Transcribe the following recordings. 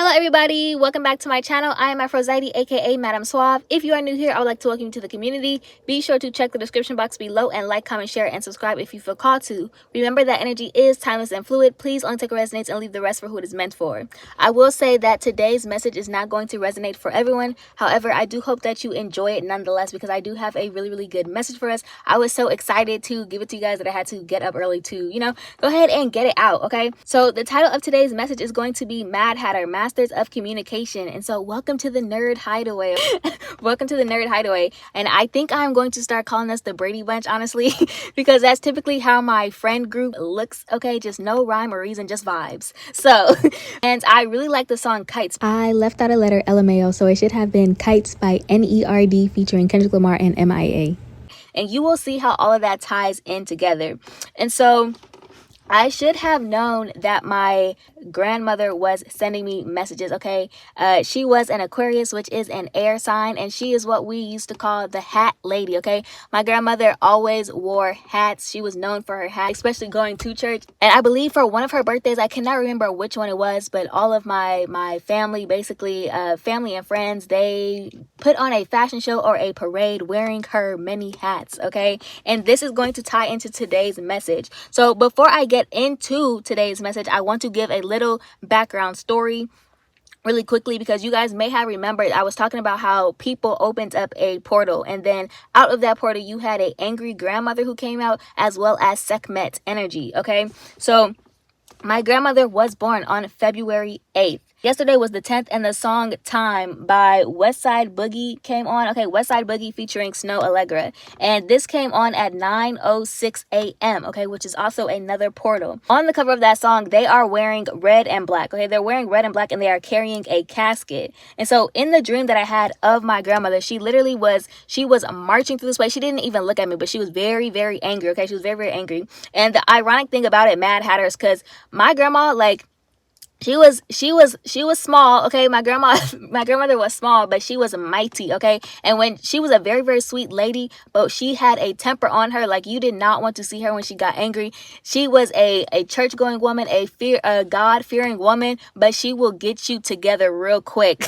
Hello everybody, welcome back to my channel. I am Aphrodite, aka Madam Suave. If you are new here, I would like to welcome you to the community. Be sure to check the description box below and like, comment, share, and subscribe if you feel called to. Remember that energy is timeless and fluid. Please only take what resonates and leave the rest for who it is meant for. I will say that today's message is not going to resonate for everyone. However, I do hope that you enjoy it nonetheless because I do have a really good message for us. I was so excited to give it to you guys that I had to get up early to, go ahead and get it out, okay? So the title of today's message is going to be Mad Hatter, Masters of Communication. And so welcome to the Nerd Hideaway. Welcome to the Nerd Hideaway. And I think I'm going to start calling us the Brady Bunch, honestly, because that's typically how my friend group looks, okay? Just no rhyme or reason, just vibes. So, and I really like the song Kites. I left out a letter, LMAO, so it should have been Kites by N.E.R.D. featuring Kendrick Lamar and MIA. And you will see how all of that ties in together. And so I should have known that my grandmother was sending me messages, okay? She was an Aquarius, which is an air sign, and she is what we used to call the hat lady, okay? My grandmother always wore hats. She was known for her hat, especially going to church. And I believe for one of her birthdays, I cannot remember which one it was, but all of my family, basically family and friends, they put on a fashion show or a parade wearing her many hats, okay? And this is going to tie into today's message. So before I get into today's message, I want to give a little background story really quickly, because you guys may have remembered I was talking about how people opened up a portal, and then out of that portal you had an angry grandmother who came out, as well as Sekhmet energy, okay? So my grandmother was born on February 8th. Yesterday was the 10th, and the song Time by Westside Boogie came on. Okay, Westside Boogie featuring Snow Allegra. And this came on at 9:06 a.m., okay, which is also another portal. On the cover of that song, they are wearing red and black, okay? They're wearing red and black, and they are carrying a casket. And so in the dream that I had of my grandmother, she was marching through this way. She didn't even look at me, but she was very angry, okay? She was very angry. And the ironic thing about it, Mad Hatter, is because my grandma, like, she was small, okay? My grandmother was small, but she was mighty, okay? And when she was a very sweet lady, but she had a temper on her like you did not want to see her when she got angry. She was a church-going woman, a God-fearing woman, but she will get you together real quick.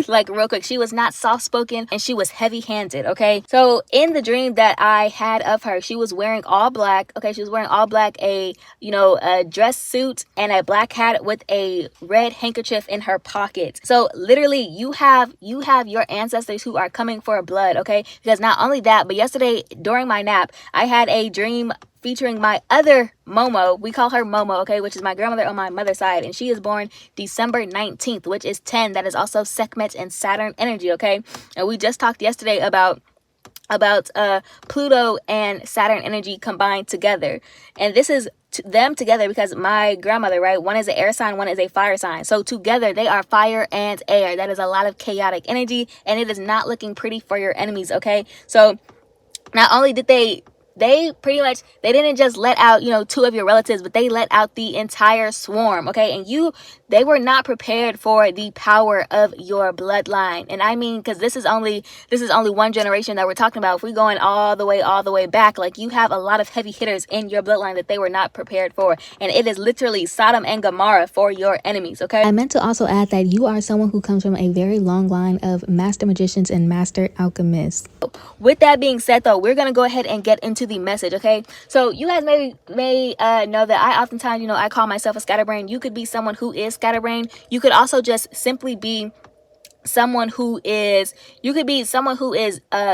like real quick. She was not soft-spoken, and she was heavy-handed, okay? So in the dream that I had of her, she was wearing all black, okay? She was wearing all black, a dress suit and a black hat with a red handkerchief in her pocket. So literally you have your ancestors who are coming for blood, okay? Because not only that, but yesterday during my nap, I had a dream featuring my other Momo. We call her Momo, okay, which is my grandmother on my mother's side, and she is born December 19th, which is 10. That is also Sekhmet and Saturn energy, okay? And we just talked yesterday about Pluto and Saturn energy combined together, and this is them together because my grandmother, right, one is an air sign, one is a fire sign, so together they are fire and air. That is a lot of chaotic energy, and it is not looking pretty for your enemies, okay? So not only did they pretty much, they didn't just let out, two of your relatives, but they let out the entire swarm, okay? And they were not prepared for the power of your bloodline. And I mean, because this is only one generation that we're talking about. If we're going all the way back, like, you have a lot of heavy hitters in your bloodline that they were not prepared for. And it is literally Sodom and Gomorrah for your enemies, okay? I meant to also add that you are someone who comes from a very long line of master magicians and master alchemists. With that being said, though, we're going to go ahead and get into the message, okay? So you guys may know that I oftentimes, I call myself a scatterbrain. You could be someone who is scatterbrain. You could also just simply be someone who is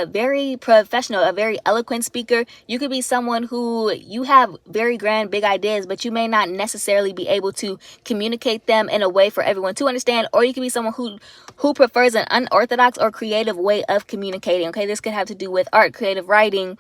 very professional, a very eloquent speaker. You could be someone who you have very grand big ideas, but you may not necessarily be able to communicate them in a way for everyone to understand. Or you could be someone who prefers an unorthodox or creative way of communicating, okay? This could have to do with art, creative writing,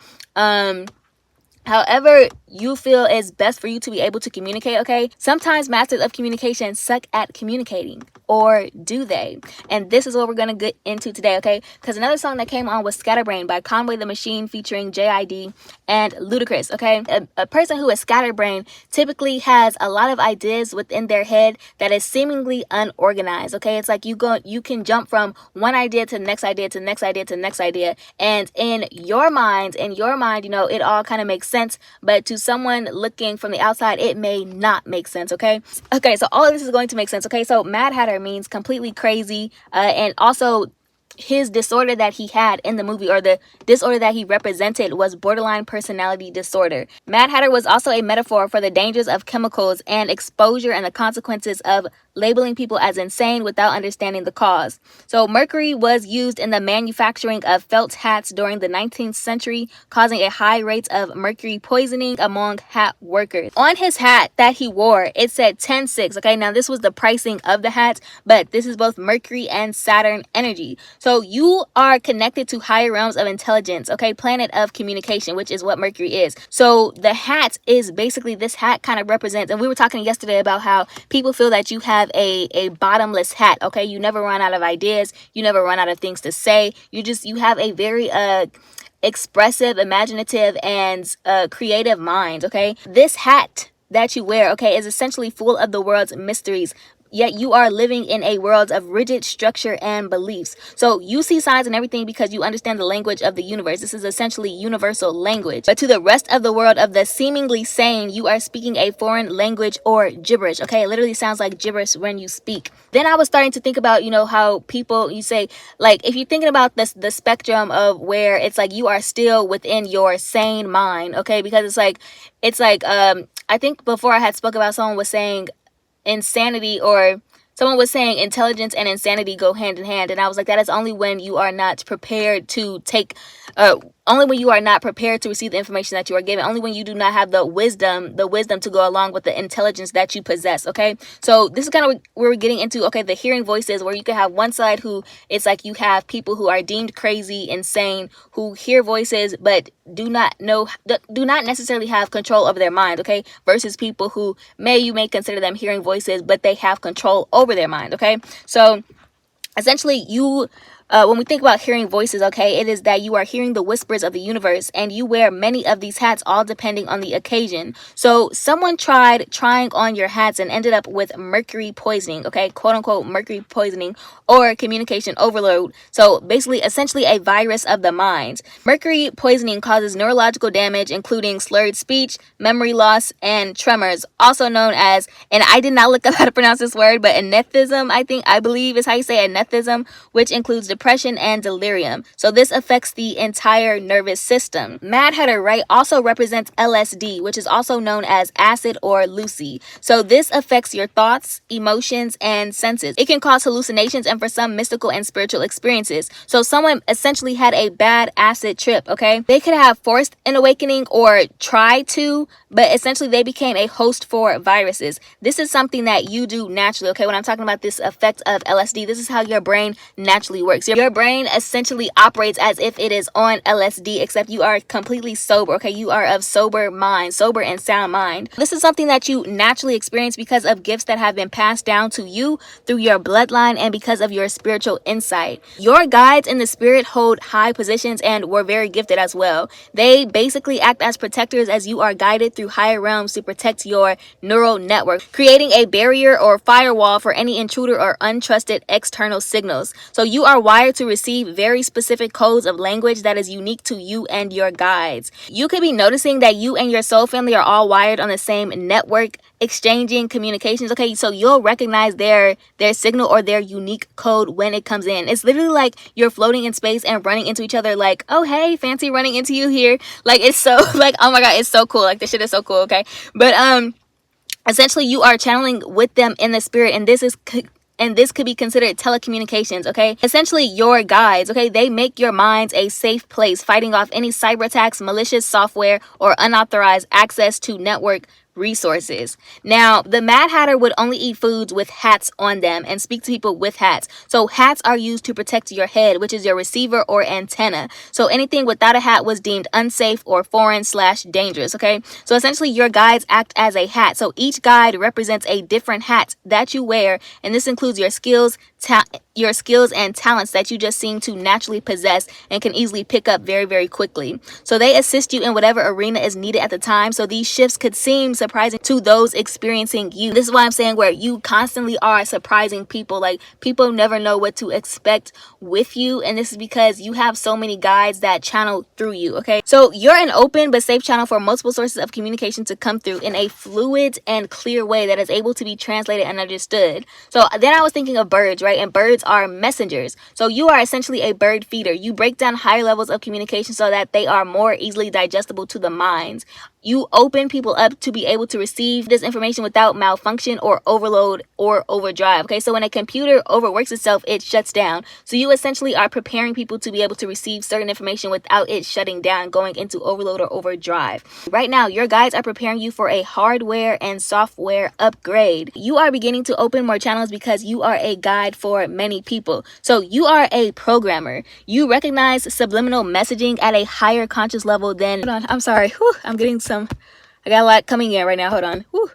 however you feel is best for you to be able to communicate, okay? Sometimes masters of communication suck at communicating, or do they? And this is what we're going to get into today, okay? Because another song that came on was Scatterbrain by Conway the Machine featuring JID and Ludacris, okay? A person who is scatterbrain typically has a lot of ideas within their head that is seemingly unorganized, okay? It's like you can jump from one idea to the next idea to the next idea to the next idea, and in your mind, it all kind of makes sense, but to someone looking from the outside, it may not make sense, okay? Okay, so all of this is going to make sense, okay? So Mad Hatter means completely crazy, and also his disorder that he had in the movie, or the disorder that he represented, was borderline personality disorder. Mad Hatter was also a metaphor for the dangers of chemicals and exposure and the consequences of labeling people as insane without understanding the cause. So mercury was used in the manufacturing of felt hats during the 19th century, causing a high rate of mercury poisoning among hat workers. On his hat that he wore, it said 10-6. Okay, now this was the pricing of the hat, but this is both Mercury and Saturn energy. So you are connected to higher realms of intelligence, okay, planet of communication, which is what Mercury is. So the hat is basically, this hat kind of represents, and we were talking yesterday about how people feel that you have a bottomless hat, okay? You never run out of ideas, you never run out of things to say. You have a very expressive, imaginative, and creative mind, okay? This hat that you wear, okay, is essentially full of the world's mysteries. Yet you are living in a world of rigid structure and beliefs. So you see signs and everything because you understand the language of the universe. This is essentially universal language. But to the rest of the world of the seemingly sane, you are speaking a foreign language or gibberish. Okay, it literally sounds like gibberish when you speak. Then I was starting to think about, you know, how people, you say, like, if you're thinking about this, the spectrum of where it's like you are still within your sane mind, okay, because it's like I think before I had spoke about, someone was saying insanity, or someone was saying intelligence and insanity go hand in hand, and I was like, that is only when you are not prepared to take only when you are not prepared to receive the information that you are given, only when you do not have the wisdom to go along with the intelligence that you possess. Okay, so this is kind of where we're getting into, okay, the hearing voices, where you can have one side who, it's like you have people who are deemed crazy, insane, who hear voices but do not necessarily have control over their mind, okay, versus people who you may consider them hearing voices, but they have control over their mind. Okay, so essentially when we think about hearing voices, okay, it is that you are hearing the whispers of the universe, and you wear many of these hats, all depending on the occasion. So someone tried trying on your hats and ended up with mercury poisoning, okay, quote unquote mercury poisoning, or communication overload. So basically, essentially a virus of the mind. Mercury poisoning causes neurological damage, including slurred speech, memory loss, and tremors, also known as, and I did not look up how to pronounce this word, but anethism, I believe is how you say anethism, which includes depression and delirium. So this affects the entire nervous system. Mad Hatter, right, also represents LSD, which is also known as acid or Lucy. So this affects your thoughts, emotions, and senses. It can cause hallucinations and for some mystical and spiritual experiences. So someone essentially had a bad acid trip, okay? They could have forced an awakening or tried to, but essentially they became a host for viruses. This is something that you do naturally, okay? When I'm talking about this effect of LSD, this is how your brain naturally works. Your brain essentially operates as if it is on LSD, except you are completely sober, okay? You are of sober mind, sober and sound mind. This is something that you naturally experience because of gifts that have been passed down to you through your bloodline and because of your spiritual insight. Your guides in the spirit hold high positions and were very gifted as well. They basically act as protectors as you are guided through higher realms to protect your neural network, creating a barrier or firewall for any intruder or untrusted external signals. So you are wired to receive very specific codes of language that is unique to you and your guides. You could be noticing that you and your soul family are all wired on the same network, exchanging communications. Okay, so you'll recognize their signal or their unique code when it comes in. It's literally like you're floating in space and running into each other, like, oh hey, fancy running into you here. Like, it's so like, oh my god, it's so cool. Like, this shit is so cool. Okay, but essentially you are channeling with them in the spirit, and this could be considered telecommunications, okay? Essentially, your guides, okay, they make your minds a safe place, fighting off any cyber attacks, malicious software, or unauthorized access to network resources. Now, the Mad Hatter would only eat foods with hats on them and speak to people with hats. So hats are used to protect your head, which is your receiver or antenna. So anything without a hat was deemed unsafe or foreign/dangerous, okay? So essentially your guides act as a hat. So each guide represents a different hat that you wear, and this includes your skills and talents that you just seem to naturally possess and can easily pick up very, very quickly. So they assist you in whatever arena is needed at the time. So these shifts could seem surprising surprising to those experiencing you. This is why I'm saying where you constantly are surprising people. Like, people never know what to expect with you, and this is because you have so many guides that channel through you. Okay, so you're an open but safe channel for multiple sources of communication to come through in a fluid and clear way that is able to be translated and understood. So then I was thinking of birds, right? And birds are messengers. So you are essentially a bird feeder. You break down higher levels of communication so that they are more easily digestible to the minds. You open people up to be able to receive this information without malfunction or overload or overdrive. Okay, so when a computer overworks itself, it shuts down. So you essentially are preparing people to be able to receive certain information without it shutting down, going into overload or overdrive. Right now, your guides are preparing you for a hardware and software upgrade. You are beginning to open more channels because you are a guide for many people. So you are a programmer. You recognize subliminal messaging at a higher conscious level than... Hold on, I'm sorry. Whew, I'm getting I got a lot coming in right now. Hold on. Whew.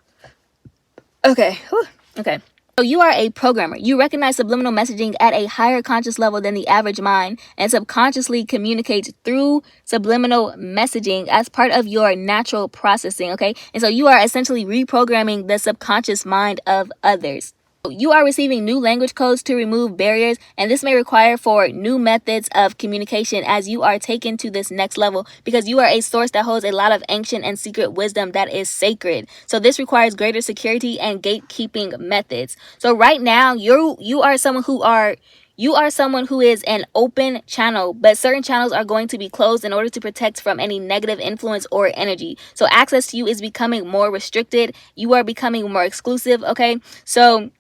Okay. Whew. Okay. So you are a programmer. You recognize subliminal messaging at a higher conscious level than the average mind and subconsciously communicate through subliminal messaging as part of your natural processing. Okay. And so you are essentially reprogramming the subconscious mind of others. You are receiving new language codes to remove barriers, and this may require for new methods of communication as you are taken to this next level, because you are a source that holds a lot of ancient and secret wisdom that is sacred. So this requires greater security and gatekeeping methods. So right now, you are someone who is an open channel, but certain channels are going to be closed in order to protect from any negative influence or energy. So access to you is becoming more restricted. You are becoming more exclusive. Okay, so...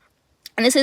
and this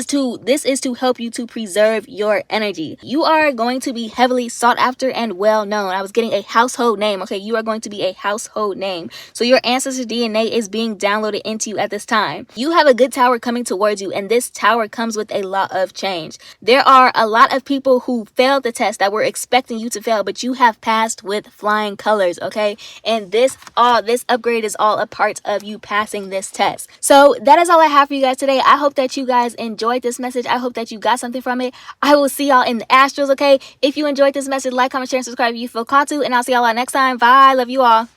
is to help you to preserve your energy. You are going to be heavily sought after and well known. I was getting a household name. Okay, you are going to be a household name. So your ancestor DNA is being downloaded into you at this time. You have a good tower coming towards you, and this tower comes with a lot of change. There are a lot of people who failed the test that were expecting you to fail, but you have passed with flying colors. Okay, and this upgrade is all a part of you passing this test. So that is all I have for you guys today. I hope that you guys enjoyed this message. I hope that you got something from it. I will see y'all in the astrals. Okay, if you enjoyed this message, like, comment, share, and subscribe if you feel called to, and I'll see y'all next time. Bye. Love you all.